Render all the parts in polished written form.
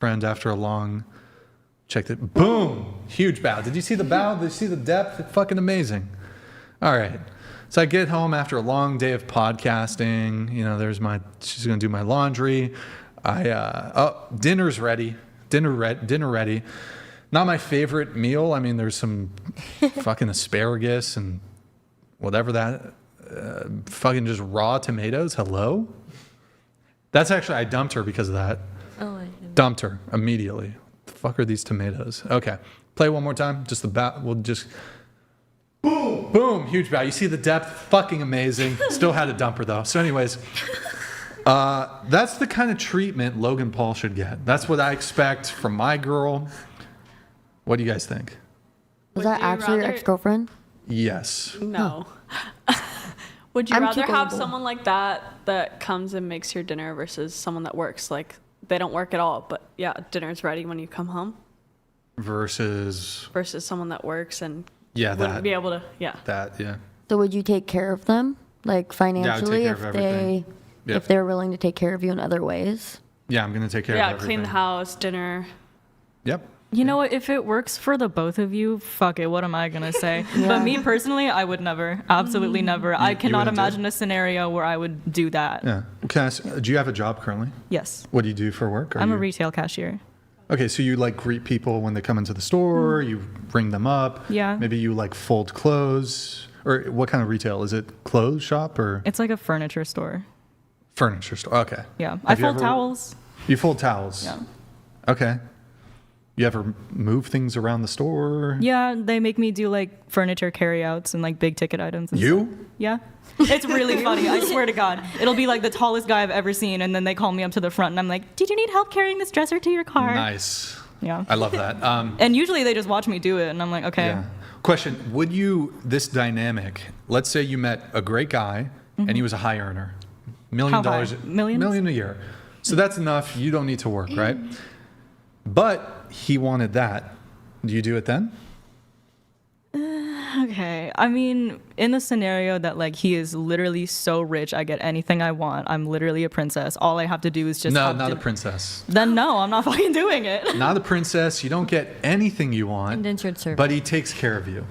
friend after a long. Checked it. Boom! Huge bow. Did you see the bow? Did you see the depth? It's fucking amazing. All right. So I get home after a long day of podcasting. You know, she's gonna do my laundry. Dinner's ready. Dinner ready. Not my favorite meal. I mean, there's some fucking asparagus and whatever that. Fucking just raw tomatoes. Hello. That's actually I dumped her because of that. Oh, I didn't. Dumped her immediately. The fuck are these tomatoes? Okay. Play one more time. Just the bat. We'll just. Boom! Boom! Huge bow. You see the depth? Fucking amazing. Still had to dump her though. So, anyways, that's the kind of treatment Logan Paul should get. That's what I expect from my girl. What do you guys think? Was that actually your ex-girlfriend? Yes. No. Would you rather have someone like that comes and makes your dinner versus someone that works? Like, they don't work at all, but yeah, dinner's ready when you come home. Versus someone that works and wouldn't be able to, So would you take care of them, like financially, if they're willing to take care of you in other ways? Yeah, I'm gonna take care of everything. Yeah, clean the house, dinner. Yep. You know what? If it works for the both of you, fuck it. What am I going to say? But me personally, I would never. Absolutely never. I cannot imagine a scenario where I would do that. Yeah. Do you have a job currently? Yes. What do you do for work? I'm a retail cashier. Okay, so you like greet people when they come into the store, you ring them up. Yeah. Maybe you like fold clothes. Or what kind of retail? Is it clothes shop or? It's like a furniture store. Furniture store, okay. Yeah. I fold towels. You fold towels? Yeah. Okay. You ever move things around the store? Yeah, they make me do like furniture carryouts and like big ticket items. And you? Stuff. Yeah. It's really funny. I swear to God. It'll be like the tallest guy I've ever seen. And then they call me up to the front and I'm like, did you need help carrying this dresser to your car? Nice. Yeah. I love that. And usually they just watch me do it and I'm like, okay. Yeah. Question, this dynamic, let's say you met a great guy and he was a high earner. $1 million. How high? Millions? $1 million a year. So that's enough. You don't need to work, right? But he wanted that. Do you do it then? Okay. I mean, in the scenario that like he is literally so rich, I get anything I want. I'm literally a princess. All I have to do is just not a princess. Then no, I'm not fucking doing it. Not a princess. You don't get anything you want. Indentured servant. But he takes care of you.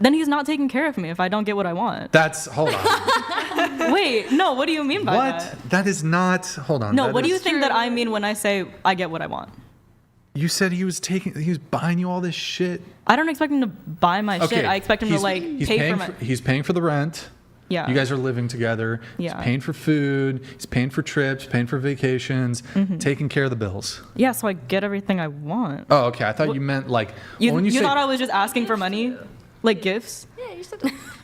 Then he's not taking care of me if I don't get what I want. Hold on. Wait, no, what do you mean by that? What? That is not, hold on. No, what do you think that I mean when I say I get what I want? You said he was buying you all this shit. I don't expect him to buy my shit. I expect him to like pay for my. He's paying for the rent. Yeah. You guys are living together. Yeah. He's paying for food. He's paying for trips. Paying for vacations. Taking care of the bills. Yeah, so I get everything I want. Oh, okay. I thought you meant like. You thought I was just asking for money, like gifts. Yeah, you said.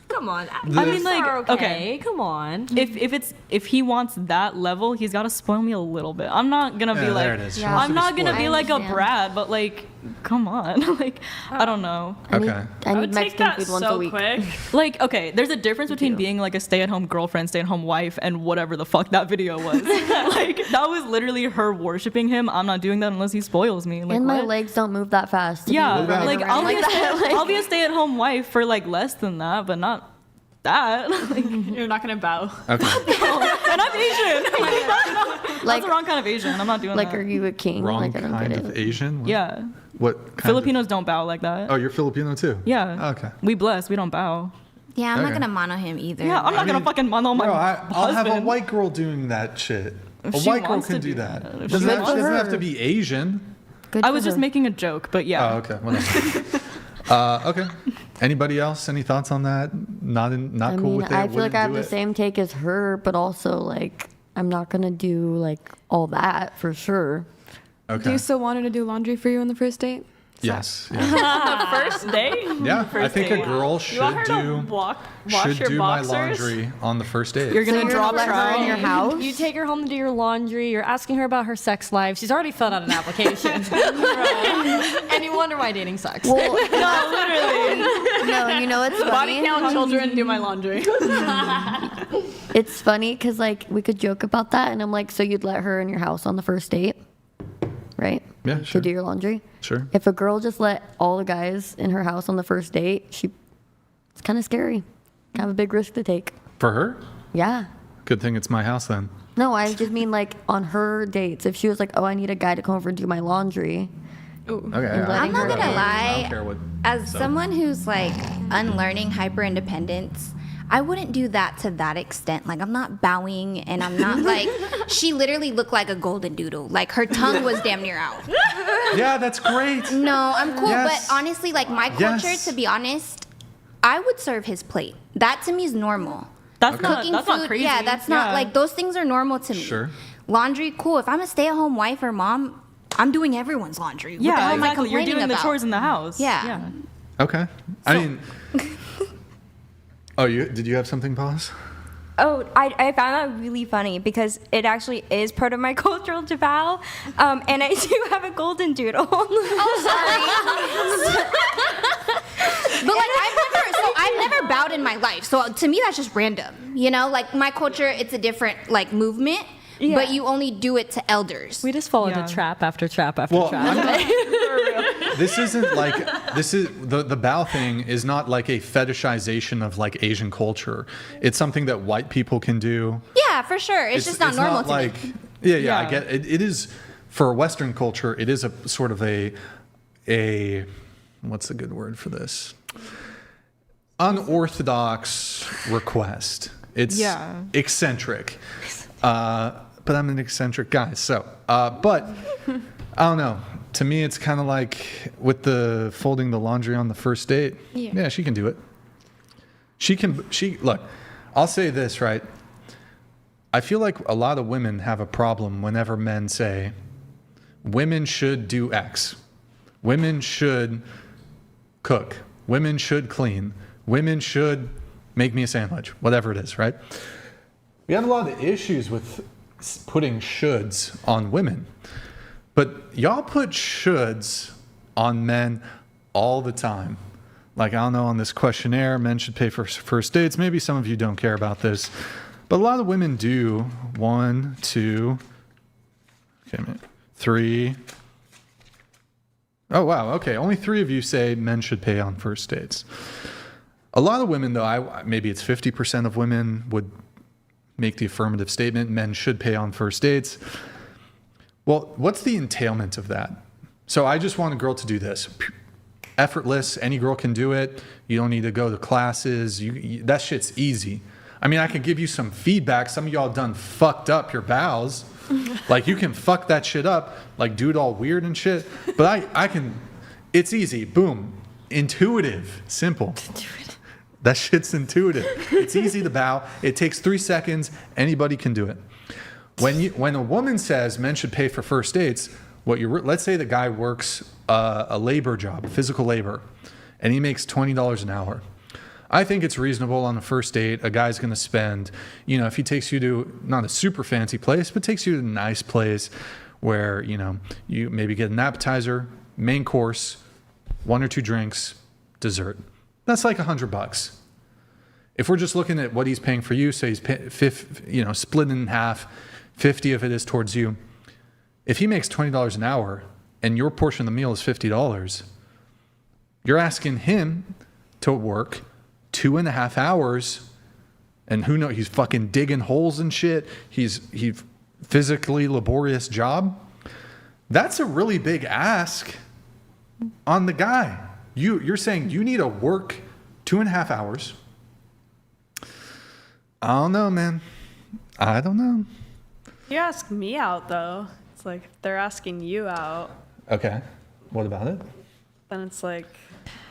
Come on. I mean, like, okay, come on. If he wants that level, he's got to spoil me a little bit. I'm not gonna be like, there it is. I'm not gonna be like a brat, but like, come on, like, I don't know. Okay. I need Mexican food once a week. Quick. Like, okay, there's a difference between being like a stay-at-home girlfriend, stay-at-home wife, and whatever the fuck that video was. Like, that was literally her worshiping him. I'm not doing that unless he spoils me. Like, and my what? legs don't move that fast. Yeah, like I'll I'll be a stay-at-home wife for like less than that, but not that. Like, You're not gonna bow. Okay. and I'm Asian. Like, that's the wrong kind of Asian. I'm not doing like, that. are you a king? Wrong like, I don't kind get of it. Asian? Yeah. What kind Filipinos don't bow like that. Oh, you're Filipino too? Yeah. Okay. We bless. We don't bow. Yeah, I'm not Okay. gonna mono him either. Yeah, I'm not gonna fucking mono my Bro, I'll have a husband. white girl doing that shit. If A she white girl wants can to do do that. that. If Doesn't she have, wants she doesn't to. have to be Asian. Good I for was just her. making a joke, but yeah. Oh, okay. Whatever. Okay. Anybody else? Any thoughts on that? Not I cool mean, with it? I feel like I have wouldn't the do it? same take as her, but also like I'm not gonna do like all that for sure. Do Okay. you still want her to do laundry for you on the first date? Yes. Yeah. First date? Yeah, I think a date. girl You want her should to do wash your my boxers? laundry on the first date. You're gonna So you're drop gonna let her in your trout. house? You take her home to do your laundry. You're asking her about her sex life. She's already filled out an application, and you wonder why dating sucks. Well, No, literally. no, you know it's Body funny. count children do my laundry. It's funny because like we could joke about that, and I'm like, so you'd let her in your house on the first date, right? Yeah, sure. To do your laundry. Sure. If a girl just let all the guys in her house on the first date, it's kind of scary. Kind of a big risk to take. For her? Yeah. Good thing it's my house then. No, I just mean like on her dates. If she was like, oh, I need a guy to come over and do my laundry. Okay. I'm not gonna I don't lie. care what. As so- someone who's like unlearning hyper independence, I wouldn't do that to that extent. Like, I'm not bowing and I'm not like, she literally looked like a golden doodle. Like, her tongue was damn near out. Yeah, that's great. No, I'm cool. Yes. But honestly, like, my culture, Yes. to be honest, I would serve his plate. That to me is normal. That's not Cooking that's food, not crazy. yeah, that's not like, those things are normal to me. Sure. Laundry, cool. If I'm a stay at home wife or mom, I'm doing everyone's laundry. What the hell Yeah, am I exactly. You're complaining doing the about? chores in the house. Yeah. Okay. I mean. Oh, did you have something, Pause? Oh, I found that really funny because it actually is part of my cultural to bow, and I do have a golden doodle. But like I've never bowed in my life. So to me that's just random. You know, like my culture, it's a different like movement, Yeah. but you only do it to elders. We just followed Yeah. trap after trap after Well, trap. this isn't like the bow thing is not like a fetishization of like Asian culture. It's something that white people can do. Yeah, for sure. It's just not normal to like, me. Yeah, I Yeah. get it. It is for Western culture. It is a sort of a what's the good word for this? Unorthodox request. It's Yeah. eccentric. But I'm an eccentric guy, so. But I don't know. To me, it's kind of like with the folding the laundry on the first date. Yeah, she can do it. She look. I'll say this, right? I feel like a lot of women have a problem whenever men say, women should do X. Women should cook. Women should clean. Women should make me a sandwich. Whatever it is, right? We have a lot of issues with putting shoulds on women. But y'all put shoulds on men all the time. Like, I don't know, on this questionnaire, men should pay for first dates. Maybe some of you don't care about this. But a lot of women do. 1, 2, 3. Oh, wow. Okay. Only 3 of you say men should pay on first dates. A lot of women, though, maybe it's 50% of women would make the affirmative statement, men should pay on first dates. Well, what's the entailment of that? So I just want a girl to do this. Effortless. Any girl can do it. You don't need to go to classes. That shit's easy. I mean, I could give you some feedback. Some of y'all done fucked up your bows. Like, you can fuck that shit up, like do it all weird and shit. But I can, it's easy. Boom. Intuitive. Simple. That shit's intuitive. It's easy to bow. It takes 3 seconds. Anybody can do it. When a woman says men should pay for first dates, let's say the guy works a labor job, physical labor, and he makes $20 an hour. I think it's reasonable on the first date. A guy's going to spend, if he takes you to not a super fancy place, but takes you to a nice place where, you maybe get an appetizer, main course, 1 or 2 drinks, dessert. That's like $100. If we're just looking at what he's paying for you, say he's split in half, 50 of it is towards you. If he makes $20 an hour and your portion of the meal is $50, you're asking him to work 2.5 hours, and who knows, he's fucking digging holes and shit. He's physically laborious job. That's a really big ask on the guy. You're saying you need to work 2.5 hours. I don't know, man. I don't know. You ask me out though. It's like if they're asking you out, Okay. What about it? then it's like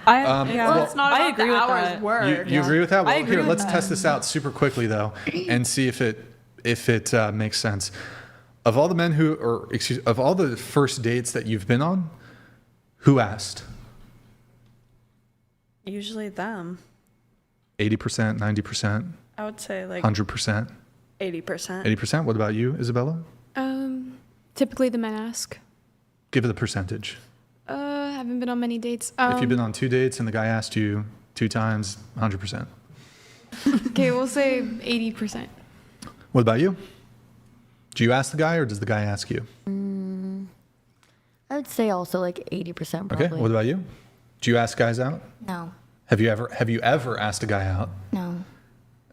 Well, it's not I about agree the with hours that. worked. You agree with that? Well, I agree here, with let's that. test this out super quickly though, and see if it makes sense. Of all the men of all the first dates that you've been on, who asked? Usually them. 80%, 90%, I would say like 100%, 80%. 80%. What about you, Isabella? Typically the men ask. Give it a percentage. Haven't been on many dates. If you've been on 2 dates and the guy asked you 2 times, 100%. Okay, we'll say 80%. What about you? Do you ask the guy or does the guy ask you? I would say also like 80% probably. Okay. What about you? Do you ask guys out? No. Have you ever asked a guy out? No.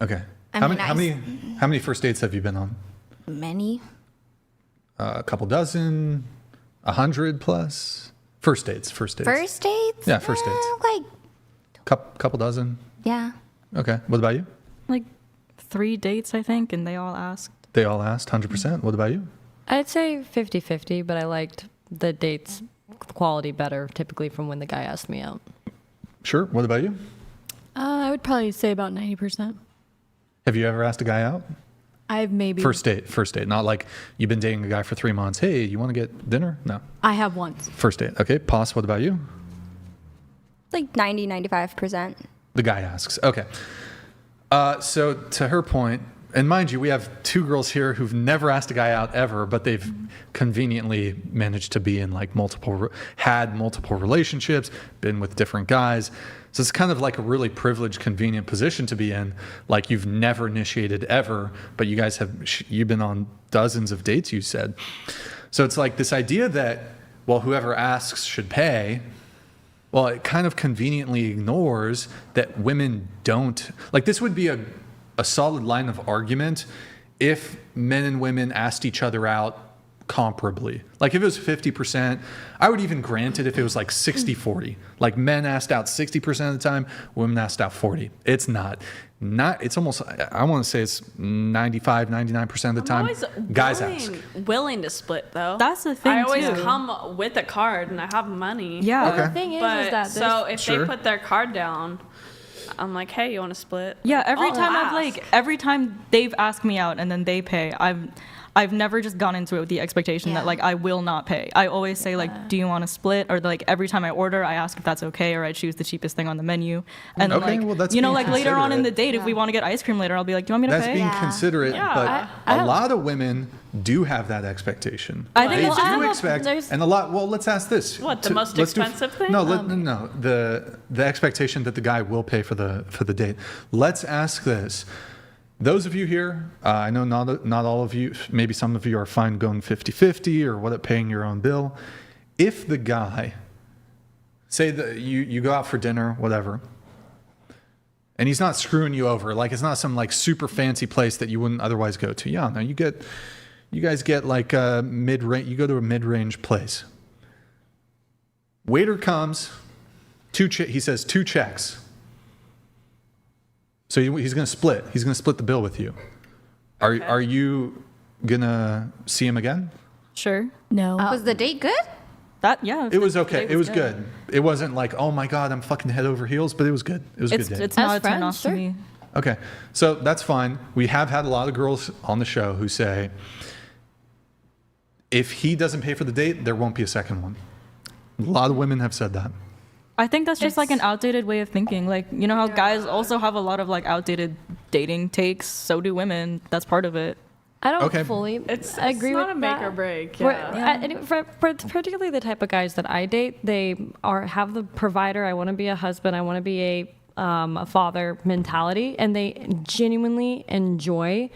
Okay. I How mean, many first dates have you been on? Many. A couple dozen, 100 plus. First dates. First dates? Yeah, first dates. Like, Couple dozen. yeah. Okay. What about you? Like 3 dates, I think, and they all asked. They all asked 100%. What about you? I'd say 50-50, but I liked the dates quality better typically from when the guy asked me out. Sure. What about you? I would probably say about 90%. Have you ever asked a guy out? I've maybe. First date. Not like you've been dating a guy for 3 months. Hey, you want to get dinner? No. I have once. First date. Okay. Pos, what about you? Like 90-95%. The guy asks. Okay. So to her point, and mind you, we have 2 girls here who've never asked a guy out ever, but they've conveniently managed to be in like had multiple relationships, been with different guys. So it's kind of like a really privileged, convenient position to be in. Like you've never initiated ever, but you guys you've been on dozens of dates, you said. So it's like this idea that, well, whoever asks should pay. Well, it kind of conveniently ignores that women don't. Like this would be a solid line of argument if men and women asked each other out comparably. Like if it was 50%, I would even grant it if it was like 60-40. Like men asked out 60% of the time, women asked out 40. It's not. It's almost, I want to say it's 95, 99% of the time. Guys ask. Willing to split though. That's the thing, I always too. come with a card and I have money. Yeah. Okay. The thing is But that so if Sure. they put their card down, I'm like, hey, you want to split? Yeah, every I'll time ask. every time they've asked me out and then they pay, I've never just gone into it with the expectation that like I will not pay. I always say like, do you want to split? Or like every time I order, I ask if that's okay, or I choose the cheapest thing on the menu. And then Okay, like, well, that's you know, being like later on in the considerate. date, if we want to get ice cream later, I'll be like, do you want me to That's pay? being Yeah. considerate, Yeah. but a lot of women do have that expectation. I think they it's do just- expect, there's- and a lot. Well, let's ask this. What, the most let's do- expensive thing? No, no. The expectation that the guy will pay for the date. Let's ask this. Those of you here, I know not all of you, maybe some of you are fine going 50-50 or paying your own bill. If the guy, say that you go out for dinner, whatever, and he's not screwing you over, like it's not some like super fancy place that you wouldn't otherwise go to. Yeah, no, you guys get like a mid-range, you go to a mid-range place. Waiter comes, he says 2 checks. So he's going to split. He's going to split the bill with you. Are you going to see him again? Sure. No. Was the date good? Yeah. It was okay. It was good. It wasn't like, oh my God, I'm fucking head over heels, but it was good. It was a good date. It's not a turn friends, off to sure. me. Okay. So that's fine. We have had a lot of girls on the show who say, if he doesn't pay for the date, there won't be a second one. A lot of women have said that. I think that's just like an outdated way of thinking. Like, you know how guys also have a lot of like outdated dating takes? So do women. That's part of it. I don't Okay. fully It's agree not with a make that. or break. For- Yeah. for particularly the type of guys that I date, they have the provider. I want to be a husband. I want to be a father mentality, and they genuinely enjoy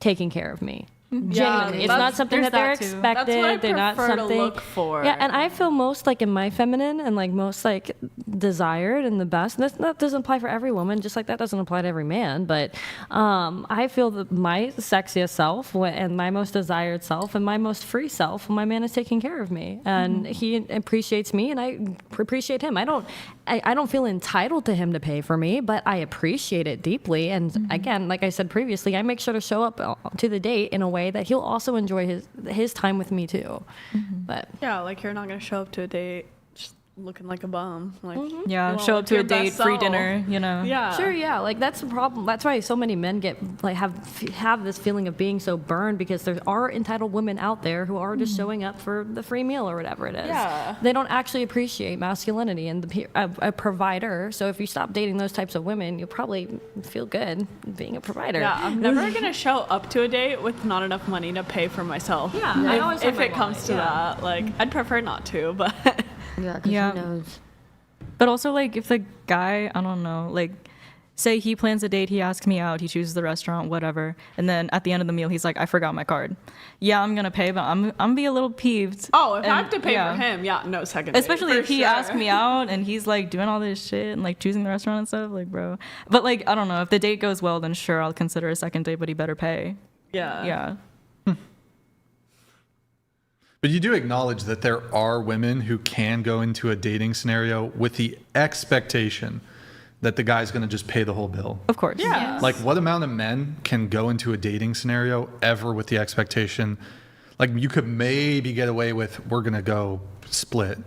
taking care of me. Genuinely, it's not that's- something there's that they're that too. expected. That's what I they're not prefer to something. look for. Yeah, and I feel most like in my feminine and like most like desired and the best. And that doesn't apply for every woman, just like that doesn't apply to every man. But I feel that my sexiest self and my most desired self and my most free self, when my man is taking care of me and he appreciates me and I appreciate him. I don't feel entitled to him to pay for me, but I appreciate it deeply. And again, like I said previously, I make sure to show up to the date in a way that he'll also enjoy his time with me too. But Yeah, like you're not gonna show up to a date just looking like a bum. Like Yeah. you Show want up to your a date, best free self. dinner, you know? Yeah. sure, yeah, like that's the problem. That's why so many men get like have this feeling of being so burned, because there are entitled women out there who are just showing up for the free meal or whatever it is. Yeah. They don't actually appreciate masculinity and a provider. So if you stop dating those types of women, you'll probably feel good being a provider. Yeah, I'm never gonna show up to a date with not enough money to pay for myself. Yeah, I always have if my it comes wallet, to yeah. that, like I'd prefer not to, but Yeah, 'cause Yeah. who knows? But also, like, if the guy, I don't know, like, say he plans a date, he asks me out, he chooses the restaurant, whatever, and then at the end of the meal, he's like, I forgot my card. Yeah, I'm gonna pay, but I'm gonna be a little peeved. oh, if I And, have to pay yeah. for him, yeah, no second. date, Especially for if he sure. asked me out and he's like doing all this shit and like choosing the restaurant and stuff, like, bro. But like, I don't know, if the date goes well, then sure, I'll consider a second date, but he better pay. Yeah. Yeah. But you do acknowledge that there are women who can go into a dating scenario with the expectation that the guy's going to just pay the whole bill. Of course. Yeah. Like, what amount of men can go into a dating scenario ever with the expectation, like, you could maybe get away with, we're going to go split.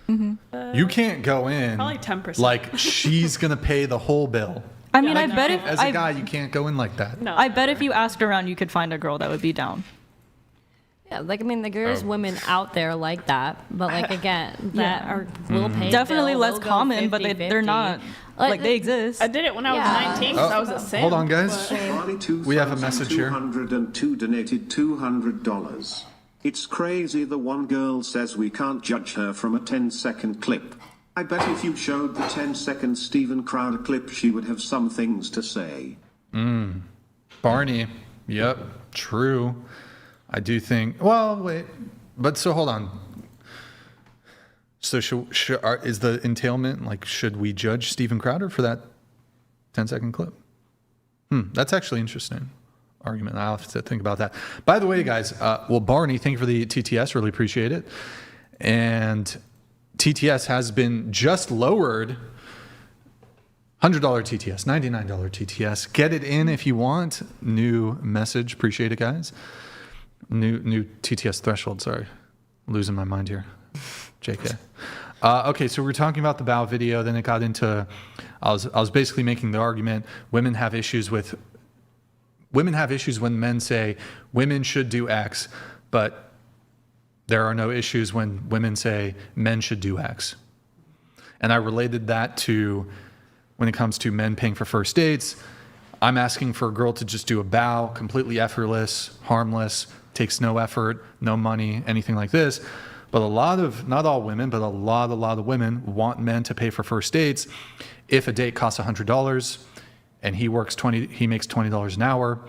You can't go in Probably 10%. like she's going to pay the whole bill. I mean, like, I bet if As a guy, you can't go in like that. No. I bet if you asked around, you could find a girl that would be down. Yeah, like I mean, there's women out there like that, but like again, that are will pay. Definitely bill, less they'll go common, but they're 50-50. not like they exist. I did it when I was Yeah. 19 because I was a simp. Hold on, guys. but- We have a message here. 202 donated $200. It's crazy the one girl says we can't judge her from a 10-second clip. I bet if you showed the 10-second Steven Crowder clip, she would have some things to say. Barney. Yep. True. I do think. Well, wait. But so hold on. So is the entailment like? Should we judge Steven Crowder for that 10-second clip? That's actually interesting argument. I'll have to think about that. By the way, guys. Well, Barney, thank you for the TTS. Really appreciate it. And TTS has been just lowered. $100 TTS, $99 TTS. Get it in if you want. New message. Appreciate it, guys. New TTS threshold. Sorry, losing my mind here. JK. Okay, so we were talking about the bow video. Then it got into. I was basically making the argument. Women have issues when men say women should do X, but there are no issues when women say men should do X. And I related that to when it comes to men paying for first dates. I'm asking for a girl to just do a bow, completely effortless, harmless, takes no effort, no money, anything like this. But not all women, but a lot of women want men to pay for first dates. If a date costs $100 and he makes $20 an hour,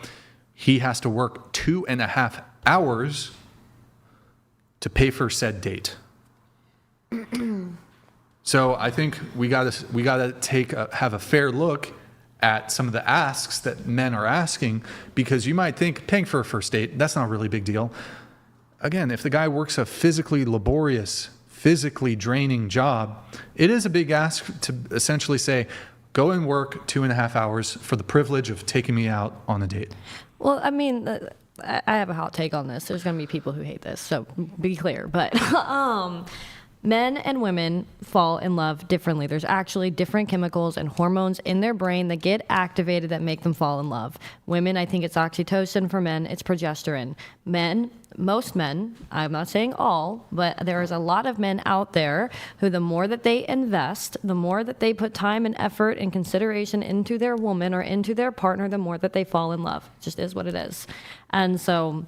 he has to work 2.5 hours to pay for said date. So I think we gotta have a fair look at some of the asks that men are asking, because you might think paying for a first date, that's not a really big deal. Again, if the guy works a physically laborious, physically draining job, it is a big ask to essentially say, go and work 2.5 hours for the privilege of taking me out on a date. Well, I mean, I have a hot take on this. There's going to be people who hate this, so be clear. But men and women fall in love differently. There's actually different chemicals and hormones in their brain that get activated that make them fall in love. Women, I think it's oxytocin. For men, it's progesterone. Most men, I'm not saying all, but there is a lot of men out there who the more that they invest, the more that they put time and effort and consideration into their woman or into their partner, the more that they fall in love. It just is what it is. And so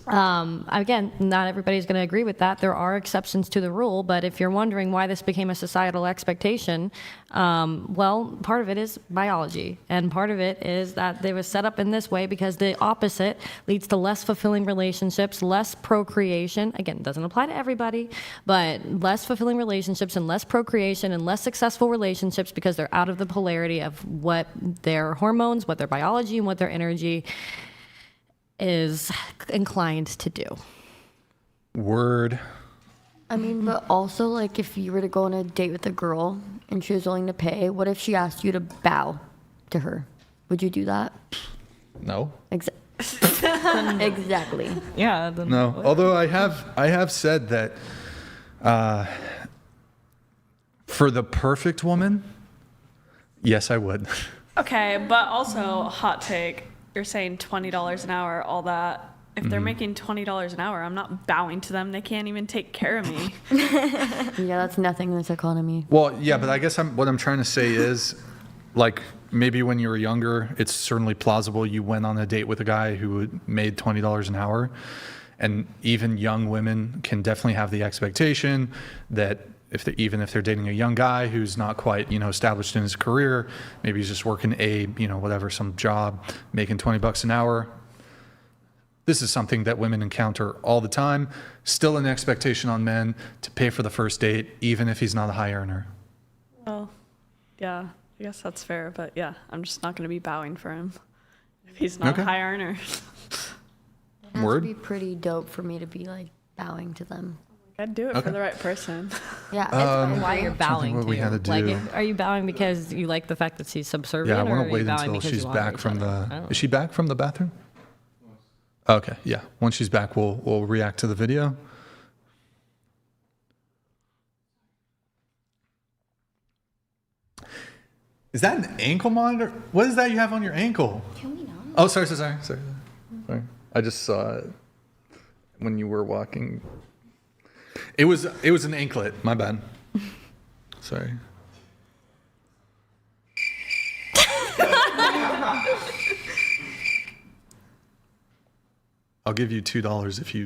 again, not everybody's going to agree with that. There are exceptions to the rule, but if you're wondering why this became a societal expectation, well, part of it is biology, and part of it is that they was set up in this way because the opposite leads to less fulfilling relationships, less procreation. Again, it doesn't apply to everybody, but less fulfilling relationships and less procreation and less successful relationships because they're out of the polarity of what their hormones, what their biology, and what their energy is inclined to do. Word. I mean, but also, like, if you were to go on a date with a girl and she was willing to pay, what if she asked you to bow to her? Would you do that? No. Exactly. Yeah. No. Although I have said that for the perfect woman, yes, I would. Okay, but also, hot take. You're saying $20 an hour, all that. If they're making $20 an hour, I'm not bowing to them. They can't even take care of me. Yeah, that's nothing in this economy. Well, yeah, but I guess what I'm trying to say is, like, maybe when you were younger, it's certainly plausible you went on a date with a guy who made $20 an hour. And even young women can definitely have the expectation that even if they're dating a young guy who's not quite, established in his career, maybe he's just working some job, making $20 an hour. This is something that women encounter all the time. Still an expectation on men to pay for the first date, even if he's not a high earner. Well, yeah, I guess that's fair. But yeah, I'm just not going to be bowing for him if he's not Okay. a high earner. It has Word. to be pretty dope for me to be like, bowing to them. I'd do it for the right person. Yeah. And why you're bowing what to we had to do. Like, are you bowing because you like the fact that she's subservient? Yeah, I or want are to you wait bowing until because she's you want back each from other? the. Is she back from the bathroom? Okay, yeah. Once she's back, we'll react to the video. Is that an ankle monitor? What is that you have on your ankle? Can we not? Oh, sorry. I just saw it when you were walking. It was an anklet. My bad. Sorry. I'll give you $2 if you